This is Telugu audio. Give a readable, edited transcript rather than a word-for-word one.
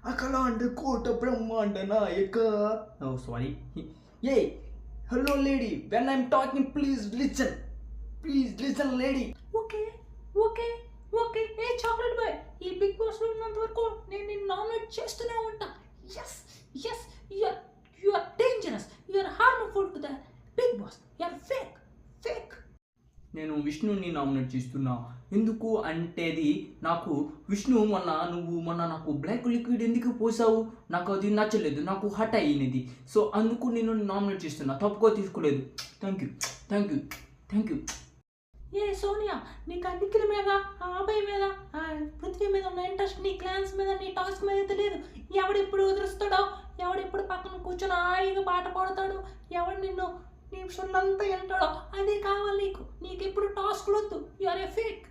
అఖలాండ కోట బ్రహ్మాండ నాయక. Oh sorry. ఏ hello lady, when I'm talking please listen. Please listen lady. Okay okay okay. ఏ చాక్లెట్ బాయ్, ఈ బిగ్ బాస్లో ఉన్నంత వరకు నేను నిన్ను నామినేట్ చేస్తూనే ఉంటా. Yes yes, you are dangerous, you are harmful to the Bigg Boss, you are fake fake. నేను విష్ణుని నామినేట్ చేస్తున్నా. ఎందుకు అంటేది నాకు విష్ణు నువ్వు మొన్న నాకు బ్లాక్ లిక్విడ్ ఎందుకు పోసావు, నాకు అది నచ్చలేదు, నాకు హట్ అయ్యినది. సో అందుకు నేను నామినేట్ చేస్తున్నా, తప్పుగా తీసుకోలేదు. Thank you thank you thank you. ఏ సోనియా, నీకు ఆ నిఖిల్ మీద, ఆ అభయ్ మీద, ఆ పృథ్వీ మీద ఉన్న ఇంట్రెస్ట్ నీ క్లాన్స్ మీద, నీ టాస్క్ మీద అయితే లేదు. ఎవడెప్పుడు వదిలిస్తాడో, ఎవడెప్పుడు పక్కన కూర్చొని హాయిగా పాట పాడతాడు, ఎవడు నిన్ను నీ షుల్లంతా వింటాడో అదే కావాలి నీకు. నీకు ఎప్పుడు టాస్క్లు వద్దు. You are a fake.